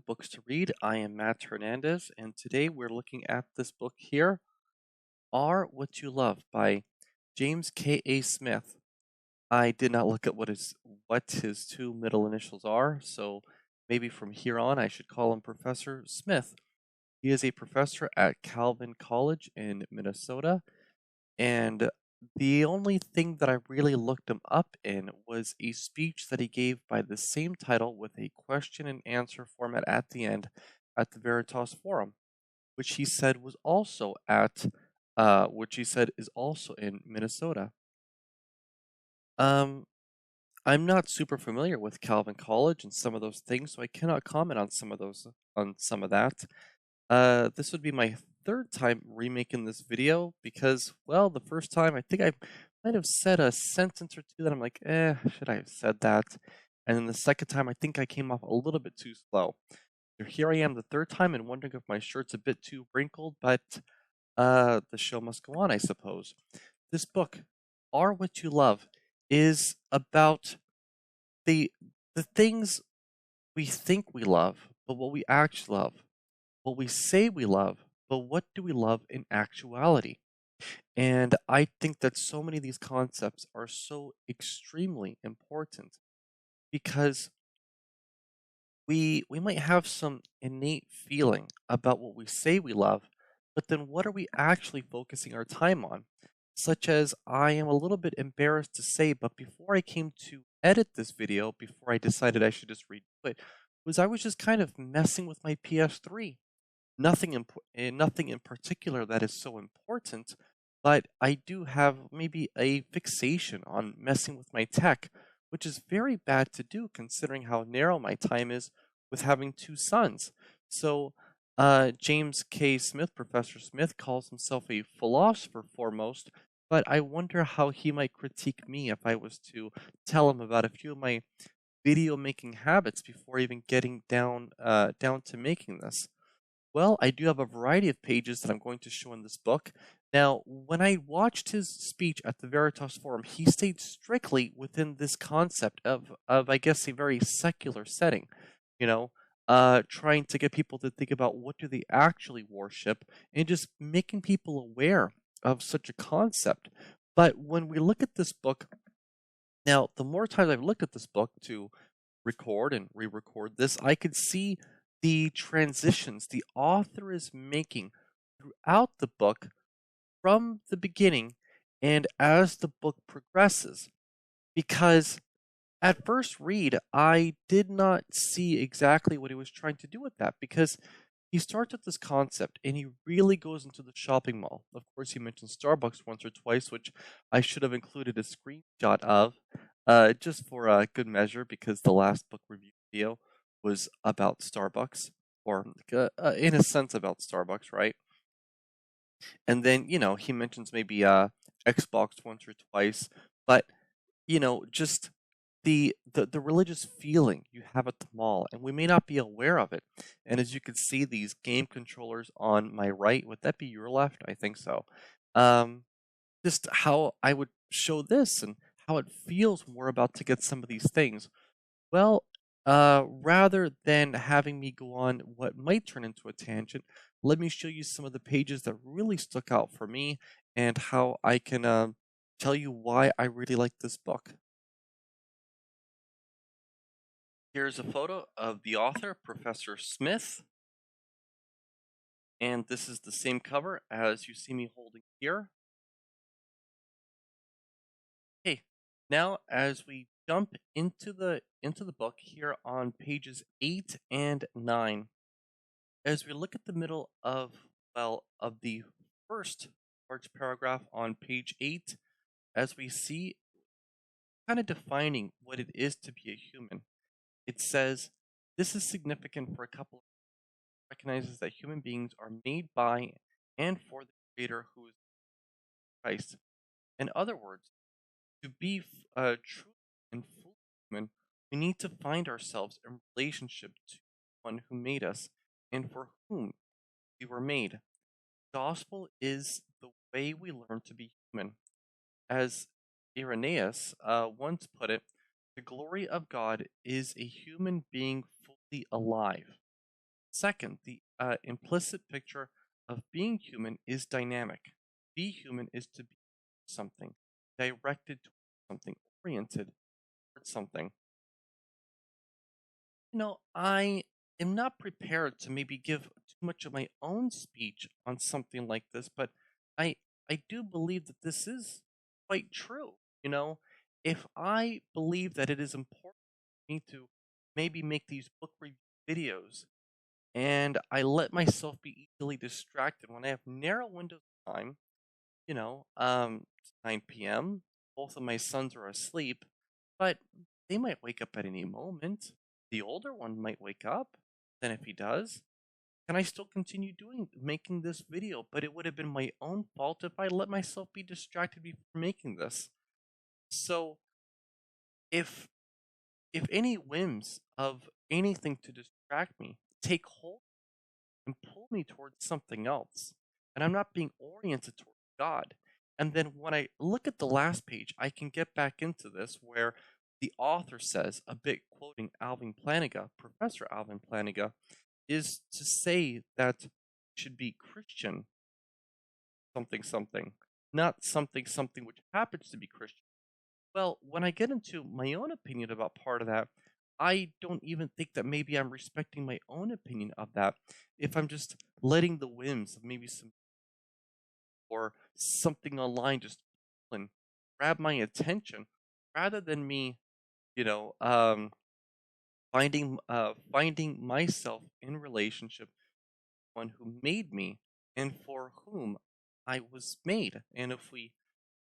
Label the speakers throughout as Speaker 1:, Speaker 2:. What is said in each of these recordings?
Speaker 1: Books to Read. I am Matt Hernandez, and today we're looking at this book here, Are What You Love by James K.A. Smith. I did not look at what his two middle initials are, so maybe from here on I should call him Professor Smith. He is a professor at Calvin College in Minnesota, and the only thing that I really looked him up in was a speech that he gave by the same title with a question and answer format at the end at the Veritas Forum, which he said was also which he said is also in Minnesota. Um, I'm not super familiar with Calvin College and some of those things, so I cannot comment on some of that. This would be my third time remaking this video because, well, the first time I think I might have said a sentence or two that I'm like, should I have said that? And then the second time I think I came off a little bit too slow. So here I am the third time and wondering if my shirt's a bit too wrinkled, but the show must go on, I suppose. This book, Are What You Love, is about the the things we think we love, but what we actually love. What we say we love, but what do we love in actuality? And I think that so many of these concepts are so extremely important because we might have some innate feeling about what we say we love, but then what are we actually focusing our time on? Such as I am a little bit embarrassed to say, but before I came to edit this video, before I decided I should just redo it, was I was just kind of messing with my PS3. Nothing in particular that is so important, but I do have maybe a fixation on messing with my tech, which is very bad to do considering how narrow my time is with having two sons. So, James K. Smith, Professor Smith, calls himself a philosopher foremost, but I wonder how he might critique me if I was to tell him about a few of my video making habits before even getting down to making this. Well, I do have a variety of pages that I'm going to show in this book. Now, when I watched his speech at the Veritas Forum, he stayed strictly within this concept of I guess, a very secular setting, you know, trying to get people to think about what do they actually worship and just making people aware of such a concept. But when we look at this book, now, the more times I've looked at this book to record and re-record this, I could see the transitions the author is making throughout the book from the beginning and as the book progresses. Because at first read, I did not see exactly what he was trying to do with that because he starts with this concept and he really goes into the shopping mall. Of course, he mentions Starbucks once or twice, which I should have included a screenshot of, just for a good measure, because the last book review video was about Starbucks, or in a sense about Starbucks, right? And then, he mentions maybe Xbox once or twice, but just the religious feeling you have at the mall, and we may not be aware of it. And as you can see, these game controllers on my right, would that be your left? I think so. Um, just how I would show this and how it feels when we're about to get some of these things. Well, rather than having me go on what might turn into a tangent, let me show you some of the pages that really stuck out for me and how I can tell you why I really like this book. Here's a photo of the author, Professor Smith, and this is the same cover as you see me holding here. Okay, now as we jump into the book here on pages 8 and 9, as we look at the middle of the first large paragraph on page 8, as we see kind of defining what it is to be a human, it says this is significant for a couple recognizes that human beings are made by and for the Creator who is Christ. In other words, to be true and full human, we need to find ourselves in relationship to one who made us and for whom we were made. Gospel is the way we learn to be human. As Irenaeus once put it, the glory of God is a human being fully alive. Second, the implicit picture of being human is dynamic. Be human is to be something, directed towards something, oriented towards something. I am not prepared to maybe give too much of my own speech on something like this, but I I do believe that this is quite true. You know, if I believe that it is important for me to maybe make these book review videos and I let myself be easily distracted when I have narrow windows of time, it's 9 p.m. Both of my sons are asleep, but they might wake up at any moment. The older one might wake up. Then, if he does, can I still continue making this video? But it would have been my own fault if I let myself be distracted before making this. So, if if any whims of anything to distract me take hold and pull me towards something else, and I'm not being oriented towards God. And then when I look at the last page, I can get back into this where the author says, a bit quoting Alvin Planiga, Professor Alvin Planiga, is to say that you should be Christian something something, not something something which happens to be Christian. Well, when I get into my own opinion about part of that, I don't even think that maybe I'm respecting my own opinion of that if I'm just letting the whims of maybe some or something online just and grab my attention rather than me, you know, um, finding myself in relationship with one who made me and for whom I was made. And if we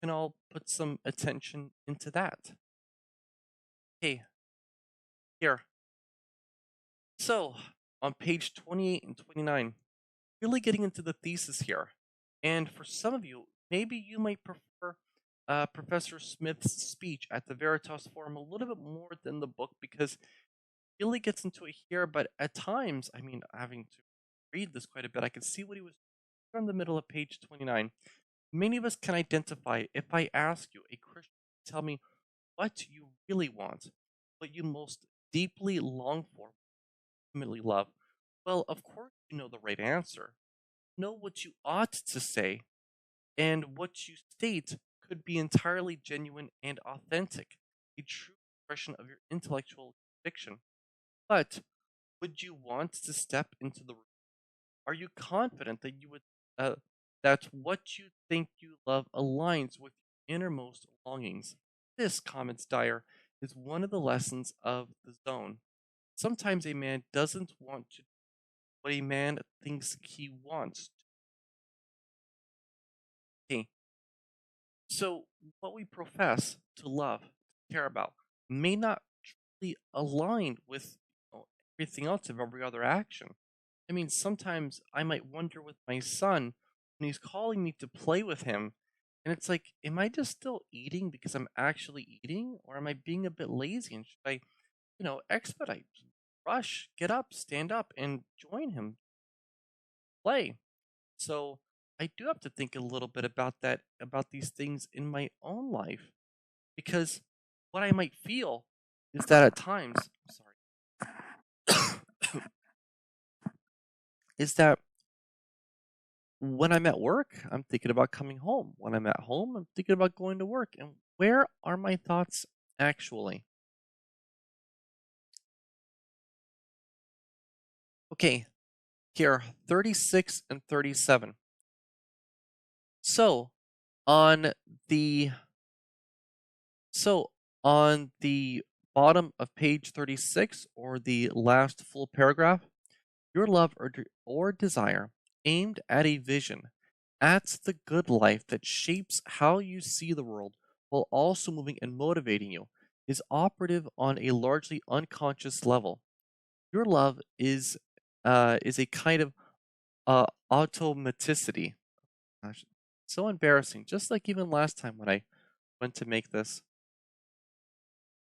Speaker 1: can all put some attention into that. Hey, here. So, on page 28 and 29, really getting into the thesis here. And for some of you, maybe you might prefer Professor Smith's speech at the Veritas Forum a little bit more than the book because it really gets into it here. But at times, I mean, having to read this quite a bit, I could see what he was doing in the middle of page 29. Many of us can identify if I ask you, a Christian, tell me what you really want, what you most deeply long for, ultimately love. Well, of course, you know the right answer. Know what you ought to say, and what you state could be entirely genuine and authentic, a true expression of your intellectual conviction. But would you want to step into the room? Are you confident that that what you think you love aligns with your innermost longings? This, comments Dyer, is one of the lessons of the zone. Sometimes a man doesn't want to do what a man thinks he wants. Okay, so what we profess to love, to care about, may not truly align with everything else of every other action. I mean, sometimes I might wonder with my son when he's calling me to play with him, and it's like, am I just still eating because I'm actually eating, or am I being a bit lazy? And should I, expedite, rush, get up, stand up, and join him play? So I do have to think a little bit about that, about these things in my own life, because what I might feel is that at times, sorry, is that when I'm at work, I'm thinking about coming home. When I'm at home, I'm thinking about going to work. And where are my thoughts actually? Okay, here, 36 and 37. So, on the so on the bottom of page 36 or the last full paragraph, your love or desire aimed at a vision, at the good life that shapes how you see the world while also moving and motivating you, is operative on a largely unconscious level. Your love is a kind of automaticity. Gosh, so embarrassing. Just like even last time when I went to make this.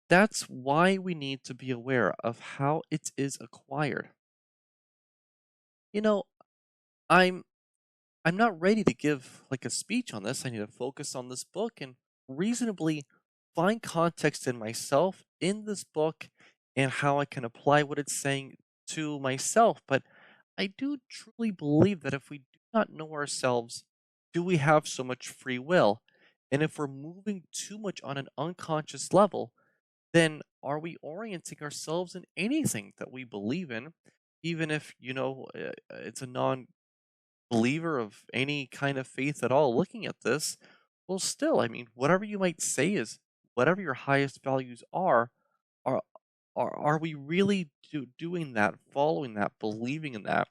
Speaker 1: That's why we need to be aware of how it is acquired. You know, I'm I'm not ready to give like a speech on this. I need to focus on this book and reasonably find context in myself in this book and how I can apply what it's saying to myself. But I do truly believe that if we do not know ourselves, do we have so much free will? And if we're moving too much on an unconscious level, then are we orienting ourselves in anything that we believe in, even if, it's a non believer of any kind of faith at all looking at this? Well, still, I mean, whatever you might say is whatever your highest values are, are we really doing that, following that, believing in that?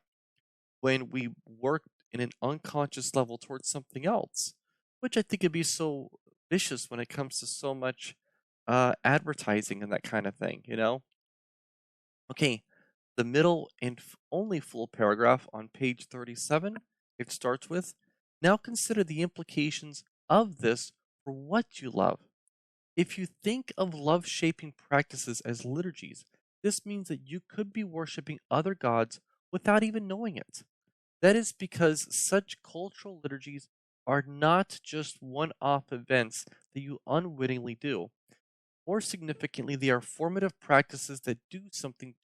Speaker 1: When we work in an unconscious level towards something else, which I think could be so vicious when it comes to so much advertising and that kind of thing, you know? Okay, the middle and only full paragraph on page 37, it starts with, now consider the implications of this for what you love. If you think of love shaping practices as liturgies, this means that you could be worshiping other gods without even knowing it. That is because such cultural liturgies are not just one off events that you unwittingly do. More significantly, they are formative practices that do something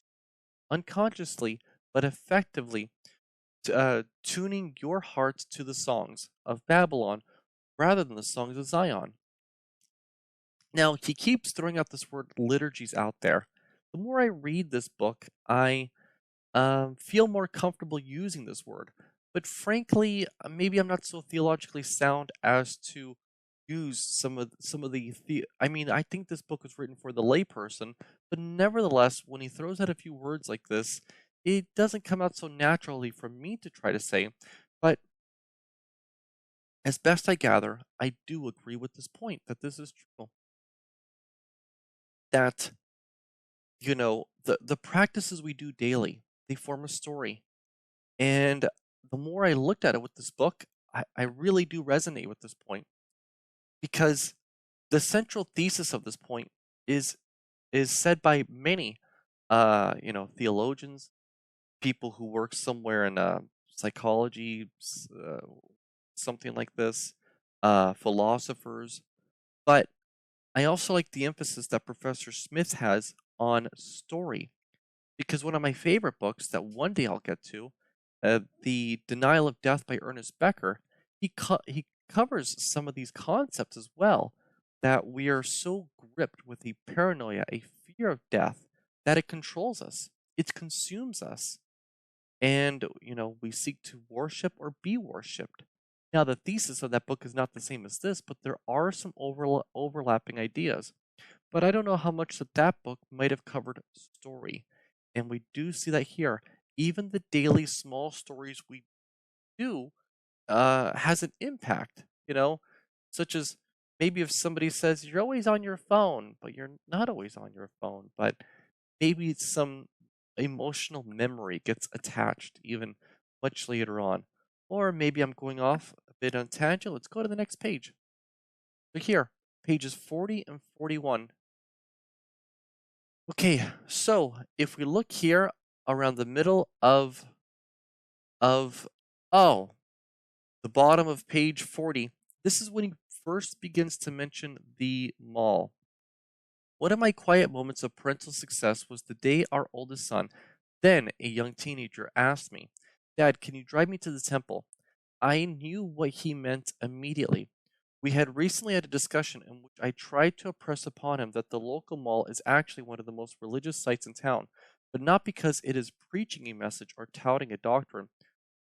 Speaker 1: unconsciously but effectively, tuning your heart to the songs of Babylon rather than the songs of Zion. Now, he keeps throwing out this word liturgies out there. The more I read this book, I feel more comfortable using this word. But frankly, maybe I'm not so theologically sound as to use I mean, I think this book was written for the layperson, but nevertheless, when he throws out a few words like this, it doesn't come out so naturally for me to try to say. But as best I gather, I do agree with this point that this is true. That, the practices we do daily, they form a story. And the more I looked at it with this book, I really do resonate with this point because the central thesis of this point is is said by many, theologians, people who work somewhere in psychology, something like this, philosophers. But I also like the emphasis that Professor Smith has on story because one of my favorite books that one day I'll get to, The Denial of Death by Ernest Becker, he covers some of these concepts as well, that we are so gripped with a paranoia, a fear of death, that it controls us, it consumes us, and we seek to worship or be worshipped. Now, the thesis of that book is not the same as this, but there are some overlapping ideas. But I don't know how much that book might have covered story. And we do see that here. Even the daily small stories we do has an impact, such as maybe if somebody says you're always on your phone, but you're not always on your phone, but maybe some emotional memory gets attached even much later on. Or maybe I'm going off a bit on tangent. Let's go to the next page. So here, pages 40 and 41. Okay, so if we look here around the middle of oh, the bottom of page 40, this is when he first begins to mention the mall. One of my quiet moments of parental success was the day our oldest son, then a young teenager, asked me, "Dad, can you drive me to the temple?" I knew what he meant immediately. We had recently had a discussion in which I tried to impress upon him that the local mall is actually one of the most religious sites in town, but not because it is preaching a message or touting a doctrine.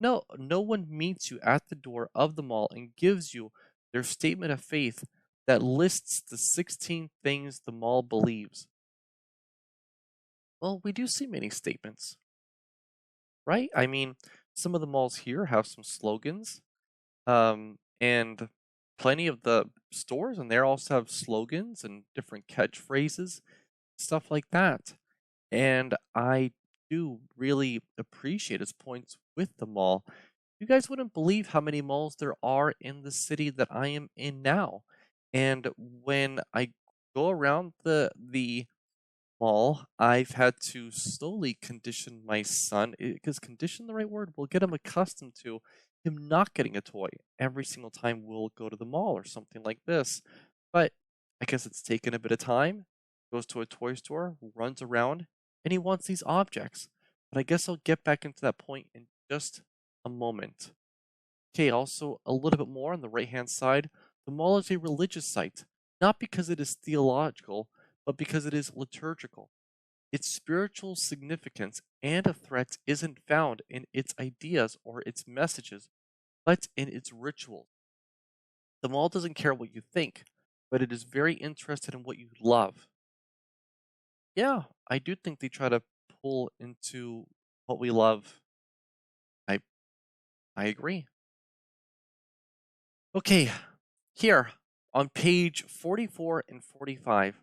Speaker 1: No, no one meets you at the door of the mall and gives you their statement of faith that lists the 16 things the mall believes. Well, we do see many statements, right? I mean, some of the malls here have some slogans, and plenty of the stores and there also have slogans and different catchphrases, stuff like that. And I do really appreciate his points with the mall. You guys wouldn't believe how many malls there are in the city that I am in now. And when I go around the mall, I've had to slowly condition my son, because condition the right word, will get him accustomed to him not getting a toy every single time we'll go to the mall or something like this. But I guess it's taken a bit of time. Goes to a toy store, runs around, and he wants these objects. but I guess I'll get back into that point in just a moment. Okay, also a little bit more on the right-hand side. The mall is a religious site, not because it is theological, but because it is liturgical. Its spiritual significance and a threat isn't found in its ideas or its messages, but in its rituals. The mall doesn't care what you think, but it is very interested in what you love. Yeah, I do think they try to pull into what we love. I I agree. Okay, here on page 44 and 45.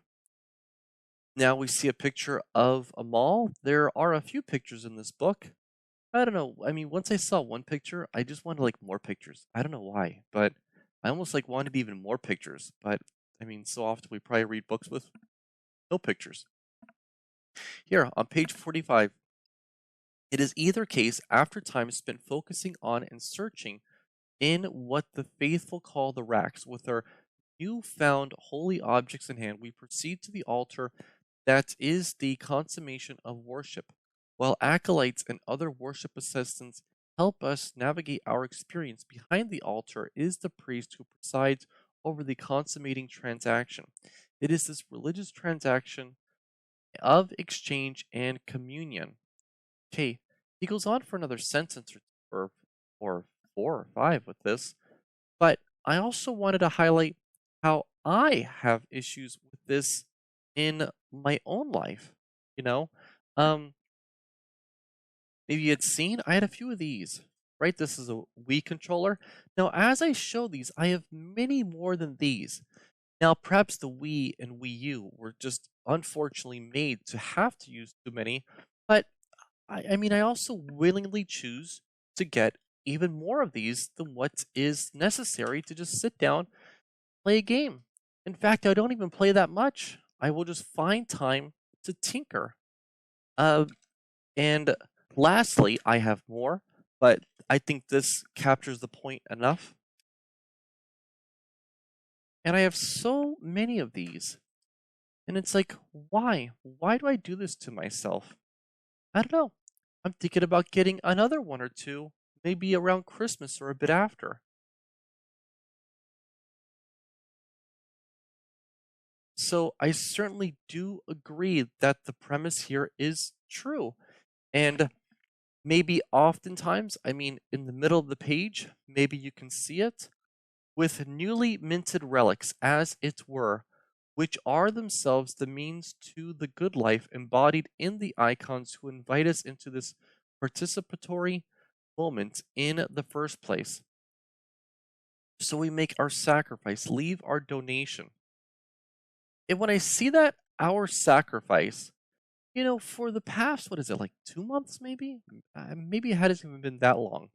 Speaker 1: Now we see a picture of a mall. There are a few pictures in this book. I don't know. I mean, once I saw one picture, I just wanted like more pictures. I don't know why, but I almost like wanted even more pictures. But I mean, so often we probably read books with no pictures. Here on page 45, it is either case after time spent focusing on and searching in what the faithful call the racks with our newfound holy objects in hand, we proceed to the altar that is the consummation of worship, while acolytes and other worship assistants help us navigate our experience. Behind the altar is the priest who presides over the consummating transaction. It is this religious transaction of exchange and communion. Okay, he goes on for another sentence or four or five with this, but I also wanted to highlight how I have issues with this in my own life. You know, um, maybe you had seen I had a few of these. Right, this is a Wii controller. Now, as I show these, I have many more than these. Now, perhaps the Wii and Wii U were just unfortunately made to have to use too many, but I mean, I also willingly choose to get even more of these than what is necessary to just sit down, play a game. In fact, I don't even play that much. I will just find time to tinker. Uh, and lastly, I have more, but I think this captures the point enough. And I have so many of these. And it's like, why? Why do I do this to myself? I don't know. I'm thinking about getting another one or two, maybe around Christmas or a bit after. So I certainly do agree that the premise here is true. And maybe oftentimes, I mean, in the middle of the page, maybe you can see it with newly minted relics, as it were, which are themselves the means to the good life embodied in the icons who invite us into this participatory moment in the first place. So we make our sacrifice, leave our donation. And when I see that, our sacrifice, for the past, what is it, like 2 months maybe? Maybe it hasn't even been that long.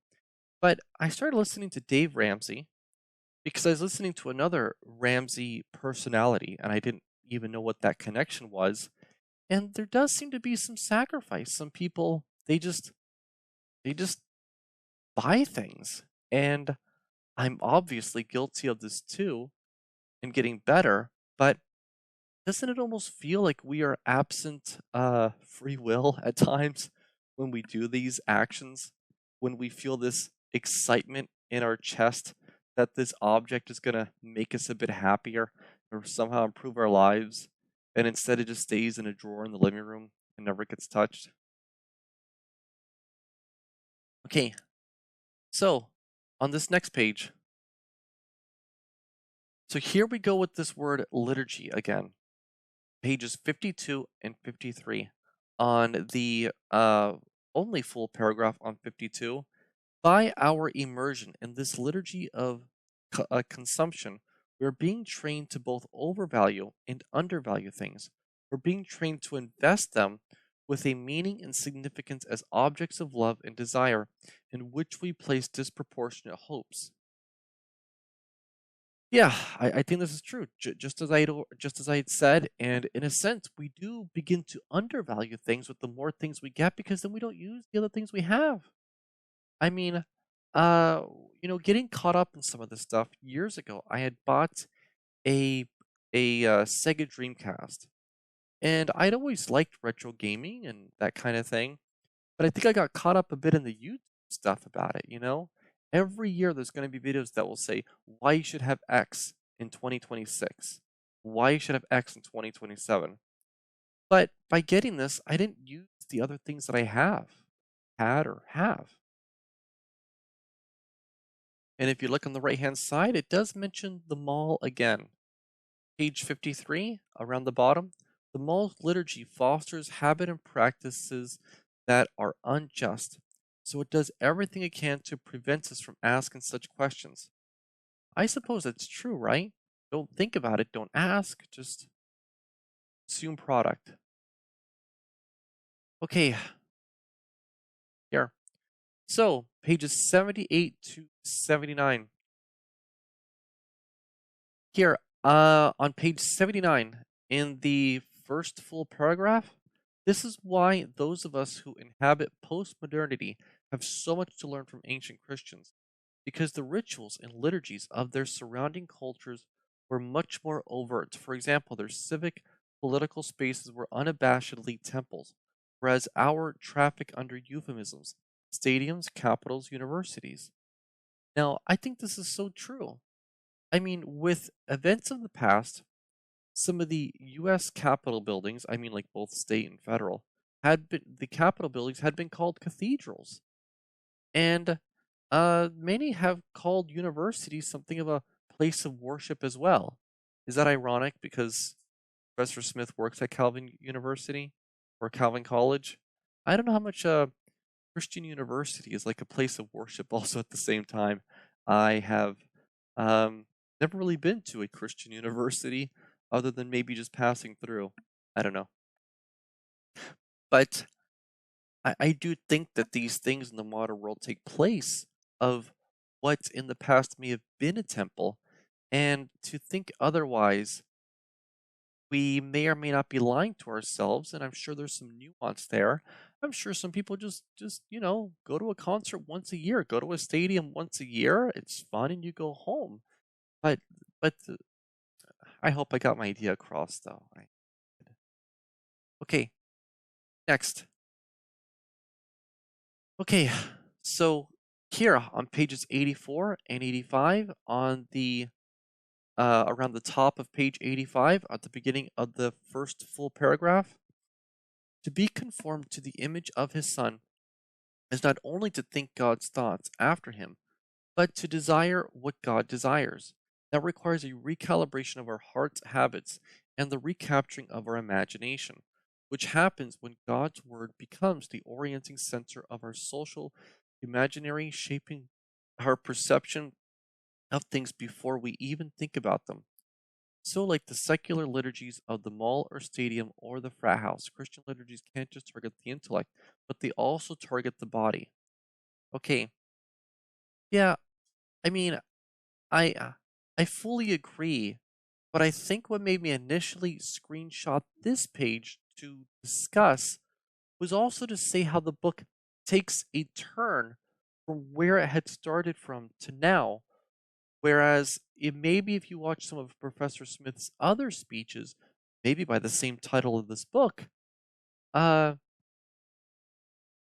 Speaker 1: But I started listening to Dave Ramsey because I was listening to another Ramsey personality and I didn't even know what that connection was. And there does seem to be some sacrifice. Some people, they just buy things. And I'm obviously guilty of this too and getting better, but doesn't it almost feel like we are absent free will at times when we do these actions? When we feel this excitement in our chest that this object is going to make us a bit happier or somehow improve our lives, and instead it just stays in a drawer in the living room and never gets touched? Okay, so on this next page, so here we go with this word liturgy again. Pages 52 and 53. On the only full paragraph on 52, by our immersion in this liturgy of consumption, we're being trained to both overvalue and undervalue things. We're being trained to invest them with a meaning and significance as objects of love and desire, in which we place disproportionate hopes. Yeah, I think this is true. Just as I had said, and in a sense, we do begin to undervalue things with the more things we get because then we don't use the other things we have. I mean, uh, getting caught up in some of this stuff years ago, I had bought a Sega Dreamcast, and I'd always liked retro gaming and that kind of thing. But I think I got caught up a bit in the YouTube stuff about it, you know? Every year there's going to be videos that will say why you should have X in 2026, why you should have X in 2027. But by getting this, I didn't use the other things that I had, or have. And if you look on the right-hand side, it does mention the mall again. Page 53, around the bottom, the mall's liturgy fosters habit and practices that are unjust. So it does everything it can to prevent us from asking such questions. I suppose that's true, right? Don't think about it, don't ask, just consume product. Okay, here. So, pages 78 to 79. Here, on page 79, in the first full paragraph, this is why those of us who inhabit postmodernity have so much to learn from ancient Christians, because the rituals and liturgies of their surrounding cultures were much more overt. For example, their civic, political spaces were unabashedly temples, whereas our traffic under euphemisms, stadiums, capitals, universities. Now, I think this is so true. I mean, with events of the past, some of the U.S. Capitol buildings, I mean, like both state and federal, the Capitol buildings had been called cathedrals. And many have called universities something of a place of worship as well. Is that ironic because Professor Smith works at Calvin University or Calvin College? I don't know how much Christian university is like a place of worship also at the same time. I have never really been to a Christian university other than maybe just passing through. I don't know. But I do think that these things in the modern world take place of what in the past may have been a temple, and to think otherwise, we may or may not be lying to ourselves, and I'm sure there's some nuance there. I'm sure some people just go to a concert once a year, go to a stadium once a year. It's fun, and you go home. But but I hope I got my idea across, though. Okay, next. Okay, so here on pages 84 and 85, on the around the top of page 85, at the beginning of the first full paragraph, to be conformed to the image of his Son is not only to think God's thoughts after him, but to desire what God desires. That requires a recalibration of our heart's habits and the recapturing of our imagination, which happens when God's word becomes the orienting center of our social imaginary, shaping our perception of things before we even think about them. So, like the secular liturgies of the mall or stadium or the frat house, Christian liturgies can't just target the intellect, but they also target the body. Okay, yeah, I mean, I uh, I fully agree, but I think what made me initially screenshot this page to discuss was also to say how the book takes a turn from where it had started from to now. Whereas it maybe if you watch some of Professor Smith's other speeches, maybe by the same title of this book, uh,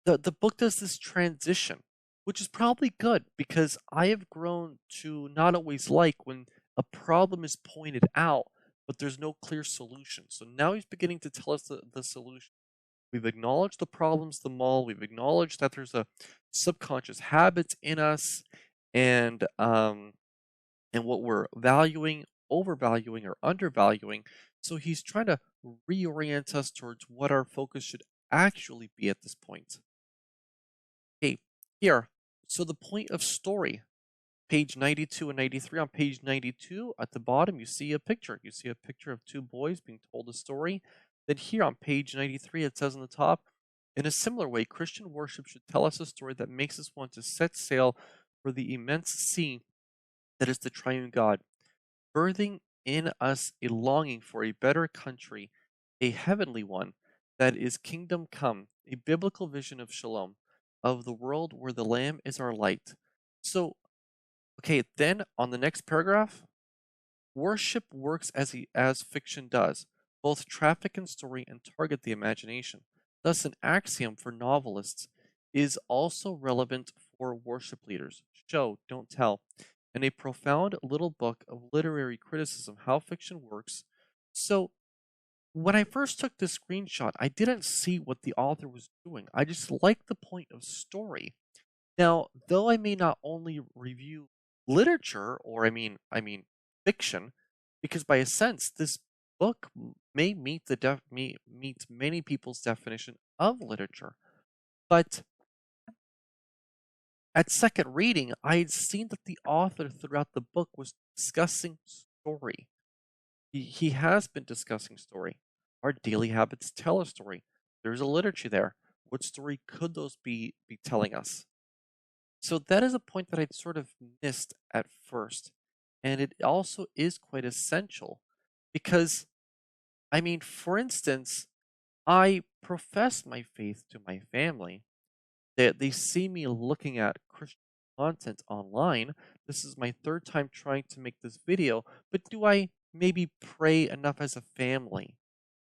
Speaker 1: the book does this transition, which is probably good because I have grown to not always like when a problem is pointed out, but there's no clear solution. So now he's beginning to tell us the solution. We've acknowledged the problems, the mall. We've acknowledged that there's a subconscious habits in us, and what we're valuing, overvaluing, or undervaluing. So he's trying to reorient us towards what our focus should actually be at this point. Okay, here. So the point of story, page 92 and 93. On page 92, at the bottom, you see a picture. You see a picture of two boys being told a story. Then here on page 93, it says on the top, in a similar way, Christian worship should tell us a story that makes us want to set sail for the immense sea that is the triune God, birthing in us a longing for a better country, a heavenly one, that is kingdom come, a biblical vision of shalom, of the world where the Lamb is our light. So, okay, then on the next paragraph, worship works as fiction does, both traffic in story and target the imagination. Thus, an axiom for novelists is also relevant for worship leaders. Show, don't tell. And a profound little book of literary criticism, how fiction works. So, when I first took this screenshot, I didn't see what the author was doing. I just liked the point of story. Now, though I may not only review literature, or I mean fiction, because by a sense this book may meet many people's definition of literature, but at second reading, I had seen that the author throughout the book was discussing story. He has been discussing story. Our daily habits tell a story. There's a liturgy there. What story could those be telling us? So that is a point that I'd sort of missed at first. And it also is quite essential because, I mean, for instance, I profess my faith to my family. They see me looking at Christian content online. This is my third time trying to make this video, but do I maybe pray enough as a family?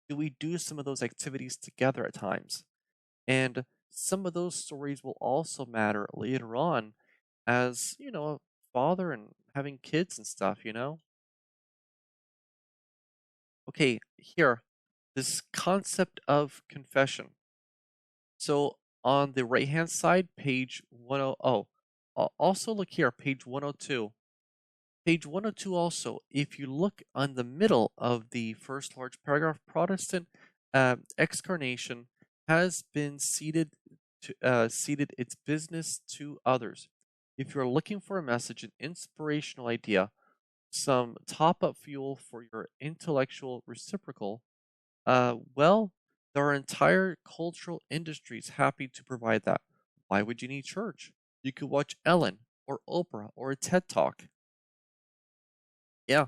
Speaker 1: Do we do some of those activities together at times? And some of those stories will also matter later on as, a father and having kids and stuff. Okay, here, this concept of confession. So on the right hand side, page 100, also look here, page 102. Page 102 also, if you look on the middle of the first large paragraph, Protestant excarnation has been ceded its business to others. If you're looking for a message, an inspirational idea, some top-up fuel for your intellectual reciprocal, well, there are entire cultural industries happy to provide that. Why would you need church? You could watch Ellen or Oprah or a TED Talk. Yeah.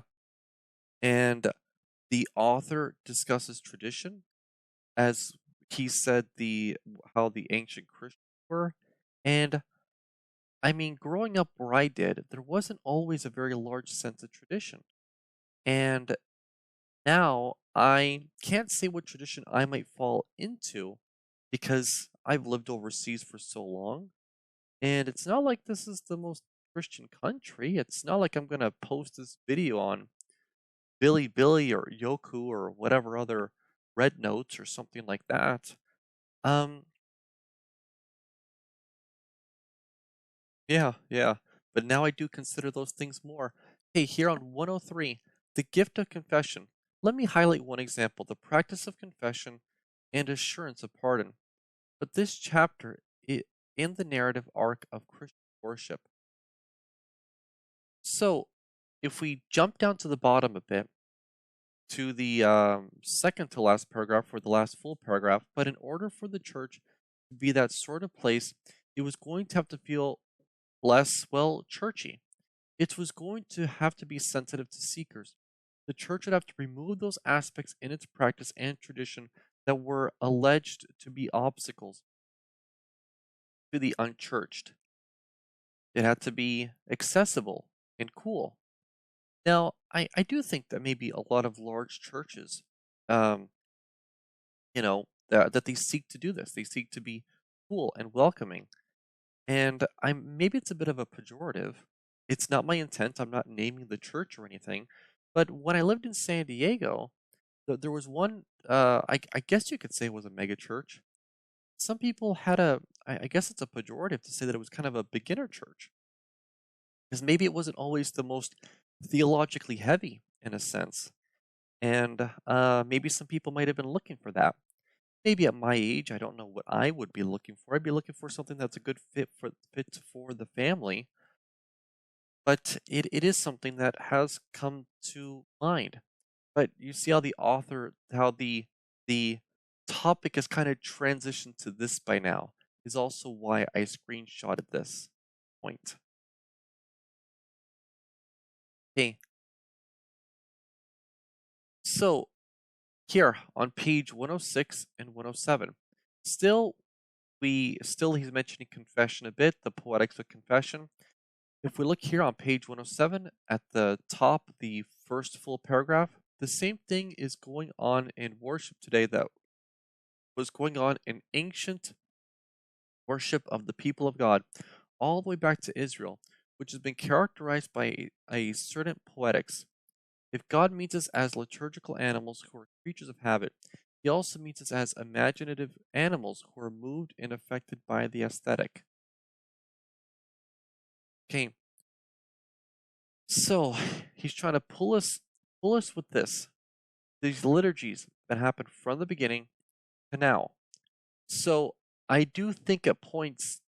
Speaker 1: And the author discusses tradition, as he said the how the ancient Christians were. And I mean, growing up where I did, there wasn't always a very large sense of tradition. And now I can't say what tradition I might fall into because I've lived overseas for so long. And it's not like this is the most Christian country. It's not like I'm going to post this video on Billy or Yoku or whatever other Red Notes or something like that. Um, yeah, yeah. But now I do consider those things more. Hey, here on 103, the gift of confession. Let me highlight one example, the practice of confession and assurance of pardon. But this chapter in the narrative arc of Christian worship. So, if we jump down to the bottom a bit, to the second to last paragraph or the last full paragraph, but in order for the church to be that sort of place, it was going to have to feel less, well, churchy. It was going to have to be sensitive to seekers. The church would have to remove those aspects in its practice and tradition that were alleged to be obstacles to the unchurched. It had to be accessible and cool. Now, I do think that maybe a lot of large churches, um, that they seek to do this. They seek to be cool and welcoming. And maybe it's a bit of a pejorative. It's not my intent. I'm not naming the church or anything. But when I lived in San Diego, there was one, I guess you could say it was a mega church. Some people had I guess it's a pejorative to say that it was kind of a beginner church. Because maybe it wasn't always the most theologically heavy in a sense. And maybe some people might have been looking for that. Maybe at my age, I don't know what I would be looking for. I'd be looking for something that's a good fit for the family. But it is something that has come to mind. But you see how the topic has kind of transitioned to this by now is also why I screenshotted this point. Okay, so here on page 106 and 107, still he's mentioning confession a bit, the poetics of confession. If we look here on page 107 at the top, the first full paragraph, the same thing is going on in worship today that was going on in ancient worship of the people of God, all the way back to Israel, which has been characterized by a certain poetics. If God meets us as liturgical animals who are creatures of habit, he also meets us as imaginative animals who are moved and affected by the aesthetic. Okay, so he's trying to pull us with this. These liturgies that happen from the beginning to now. So I do think at points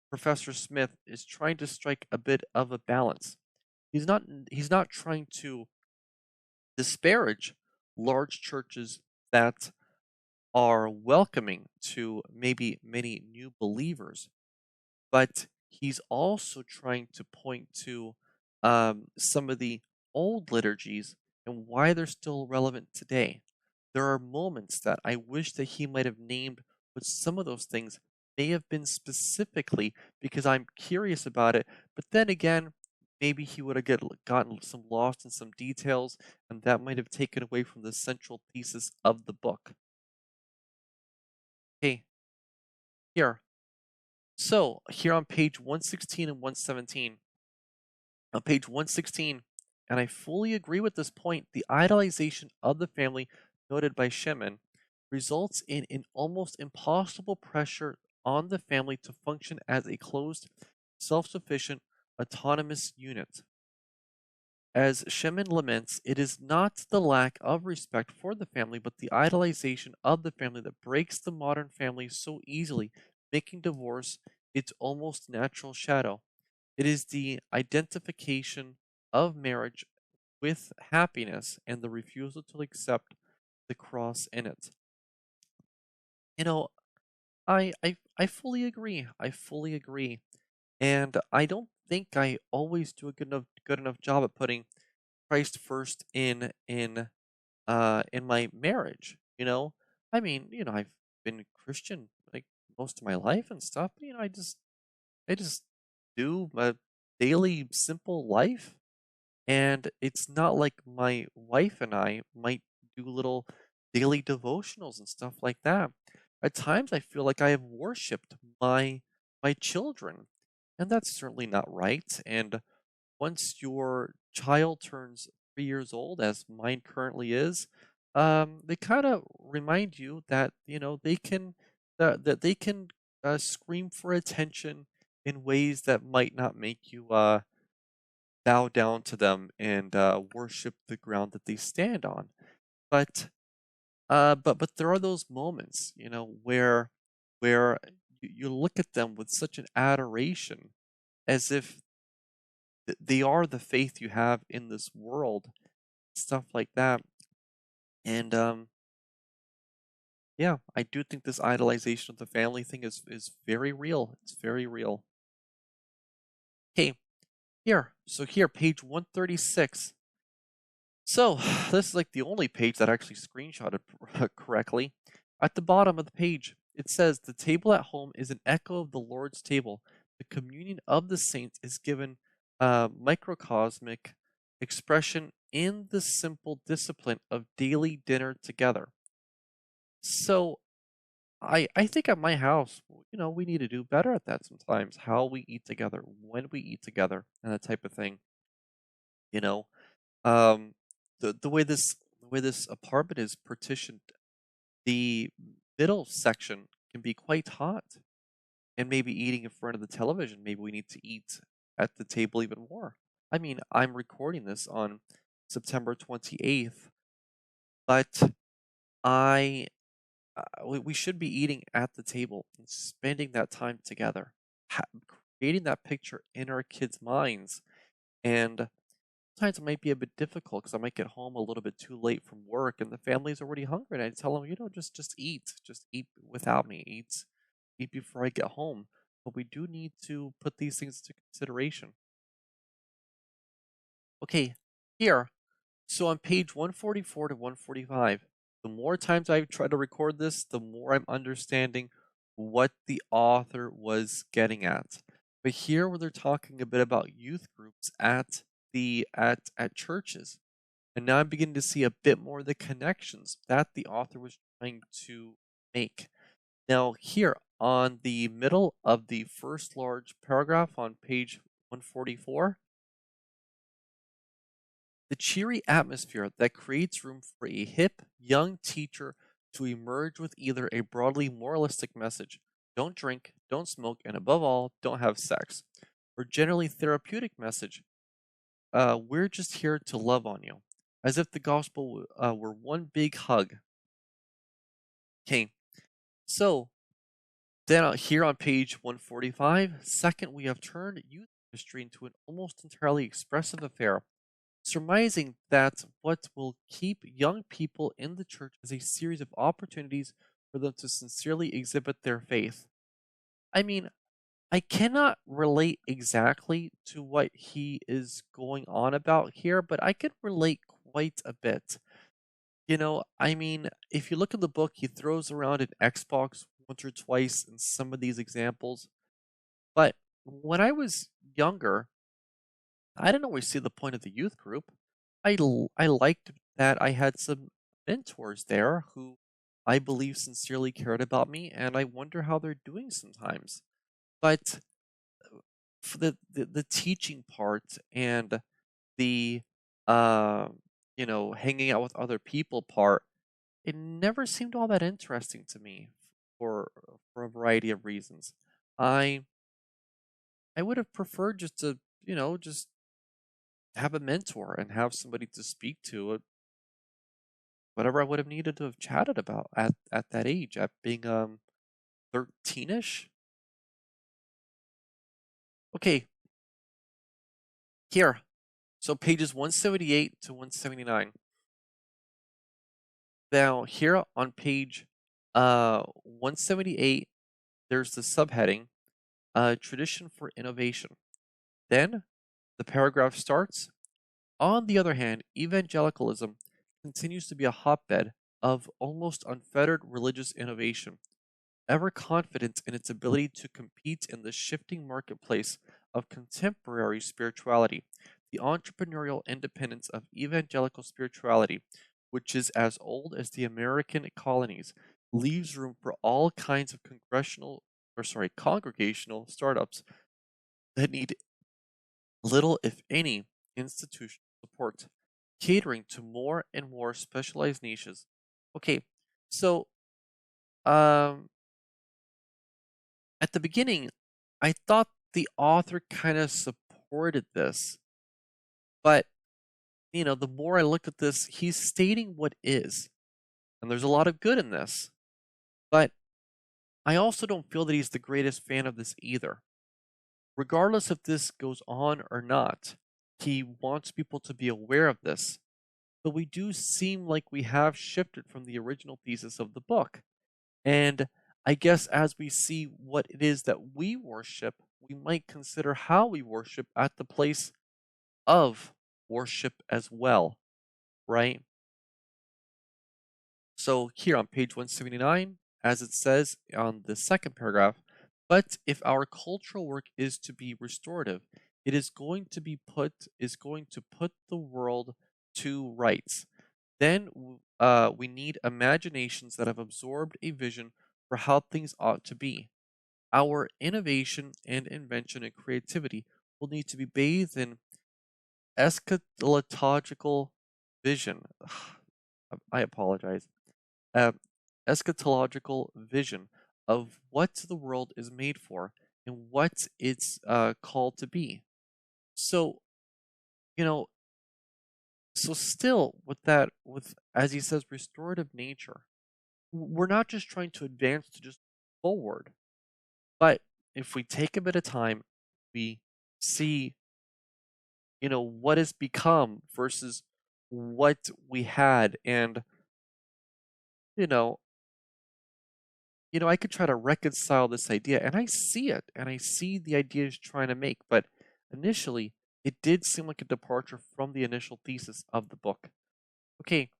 Speaker 1: Professor Smith is trying to strike a bit of a balance. He's not trying to disparage large churches that are welcoming to maybe many new believers, but he's also trying to point to some of the old liturgies and why they're still relevant today. There are moments that I wish that he might have named what some of those things may have been specifically because I'm curious about it. But then again, maybe he would have gotten some lost in some details, and that might have taken away from the central thesis of the book. Okay, here. So, here on page 116 and 117, on page 116, and I fully agree with this point, the idolization of the family noted by Shemin results in an almost impossible pressure on the family to function as a closed, self-sufficient, autonomous unit. As Shemin laments, it is not the lack of respect for the family, but the idolization of the family that breaks the modern family so easily, making divorce its almost natural shadow. It is the identification of marriage with happiness and the refusal to accept the cross in it. You know, I fully agree. I fully agree. And I don't think I always do a good enough job at putting Christ first in my marriage, you know? I mean, I've been Christian like most of my life and stuff, but I just do a daily simple life. And it's not like my wife and I might do little daily devotionals and stuff like that. At times I feel like I have worshipped my children, and that's certainly not right. And once your child turns 3 years old, as mine currently is, they kind of remind you that that they can scream for attention in ways that might not make you bow down to them and worship the ground that they stand on. But but there are those moments, where you look at them with such an adoration, as if they are the faith you have in this world, stuff like that. And yeah, I do think this idolization of the family thing is very real. It's very real. Okay, here. So here, page 136. So, this is like the only page that I actually screenshotted correctly. At the bottom of the page, it says, "The table at home is an echo of the Lord's table. The communion of the saints is given microcosmic expression in the simple discipline of daily dinner together." So, I think at my house, we need to do better at that sometimes. How we eat together, when we eat together, and that type of thing. You know, um, the way this apartment is partitioned, the middle section can be quite hot, and maybe eating in front of the television, maybe we need to eat at the table even more. I mean, I'm recording this on September 28th, but I we should be eating at the table and spending that time together, creating that picture in our kids' minds. And sometimes it might be a bit difficult because I might get home a little bit too late from work and the family's already hungry. And I tell them, just eat without me, eat before I get home. But we do need to put these things into consideration. Okay, here. So on page 144 to 145, the more times I try to record this, the more I'm understanding what the author was getting at. But here where they're talking a bit about youth groups at churches. And now I'm beginning to see a bit more of the connections that the author was trying to make. Now, here on the middle of the first large paragraph on page 144, the cheery atmosphere that creates room for a hip, young teacher to emerge with either a broadly moralistic message, don't drink, don't smoke, and above all, don't have sex, or generally therapeutic message, we're just here to love on you, as if the gospel were one big hug. Okay, so then here on page 145, second, we have turned youth ministry into an almost entirely expressive affair, surmising that what will keep young people in the church is a series of opportunities for them to sincerely exhibit their faith. I mean, I cannot relate exactly to what he is going on about here, but I can relate quite a bit. I mean, if you look at the book, he throws around an Xbox once or twice in some of these examples. But when I was younger, I didn't always see the point of the youth group. I liked that I had some mentors there who I believe sincerely cared about me, and I wonder how they're doing sometimes. But for the teaching part and the uh, hanging out with other people part, it never seemed all that interesting to me for a variety of reasons. I I would have preferred just to, just have a mentor and have somebody to speak to, whatever I would have needed to have chatted about at that age, at being 13ish. Okay, here. So pages 178 to 179. Now here on page 178, there's the subheading, tradition for innovation. Then the paragraph starts, on the other hand, evangelicalism continues to be a hotbed of almost unfettered religious innovation, ever confident in its ability to compete in the shifting marketplace of contemporary spirituality. The entrepreneurial independence of evangelical spirituality, which is as old as the American colonies, leaves room for all kinds of congregational startups that need little, if any, institutional support, catering to more and more specialized niches. Okay, so um, at the beginning, I thought the author kind of supported this, but the more I look at this, he's stating what is, and there's a lot of good in this, but I also don't feel that he's the greatest fan of this either. Regardless if this goes on or not, he wants people to be aware of this, but we do seem like we have shifted from the original thesis of the book. And I guess as we see what it is that we worship, we might consider how we worship at the place of worship as well, right? So here on page 179, as it says on the second paragraph, but if our cultural work is to be restorative, it is going to put the world to rights. Then we need imaginations that have absorbed a vision for how things ought to be. Our innovation and invention and creativity will need to be bathed in eschatological vision. I apologize. Uh, eschatological vision of what the world is made for and what it's called to be. So, you know, so still with as he says, restorative nature, we're not just trying to advance to just forward, but if we take a bit of time, we see, what has become versus what we had, and you know, I could try to reconcile this idea, and I see it, and I see the idea he's trying to make, but initially, it did seem like a departure from the initial thesis of the book. Okay,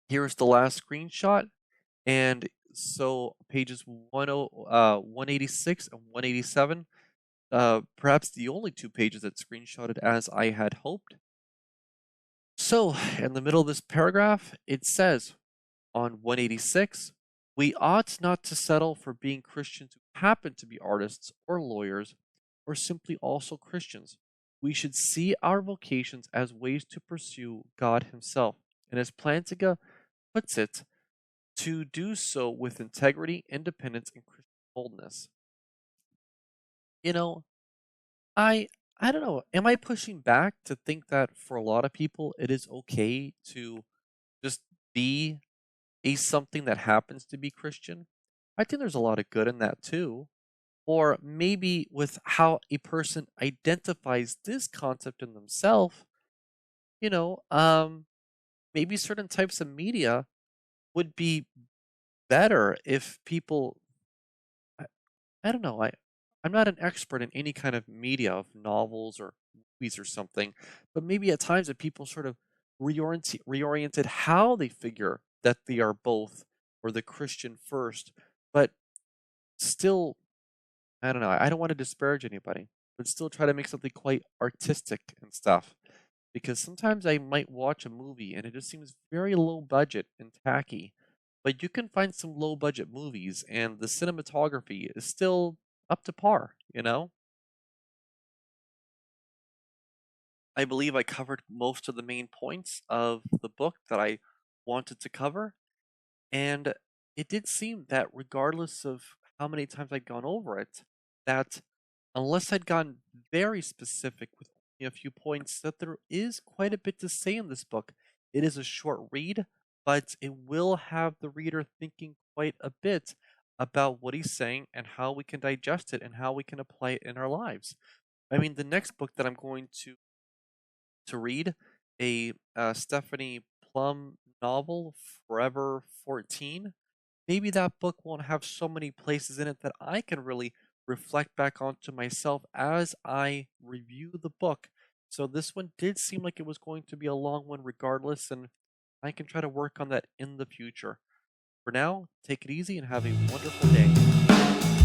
Speaker 1: here's the last screenshot, and so pages 186 and 187, perhaps the only two pages that screenshotted as I had hoped. So, in the middle of this paragraph, it says on 186, we ought not to settle for being Christians who happen to be artists or lawyers or simply also Christians. We should see our vocations as ways to pursue God Himself. And as Plantinga puts it, to do so with integrity, independence, and Christian boldness. You know, I I don't know. Am I pushing back to think that for a lot of people it is okay to just be a something that happens to be Christian? I think there's a lot of good in that too. Or maybe with how a person identifies this concept in themselves, you know, maybe certain types of media would be better if people I, I don't know, I'm not an expert in any kind of media of novels or movies or something, but maybe at times that people sort of reoriented how they figure that they are both or the Christian first, but still I don't know. I don't want to disparage anybody, but still try to make something quite artistic and stuff. Because sometimes I might watch a movie and it just seems very low budget and tacky. But you can find some low budget movies and the cinematography is still up to par, you know? I believe I covered most of the main points of the book that I wanted to cover. And it did seem that regardless of how many times I'd gone over it, that unless I'd gone very specific with only a few points, that there is quite a bit to say in this book. It is a short read, but it will have the reader thinking quite a bit about what he's saying and how we can digest it and how we can apply it in our lives. I mean, the next book that I'm going to read, a Stephanie Plum novel, Forever 14. Maybe that book won't have so many places in it that I can really reflect back onto myself as I review the book. So this one did seem like it was going to be a long one regardless, and I can try to work on that in the future. For now, take it easy and have a wonderful day.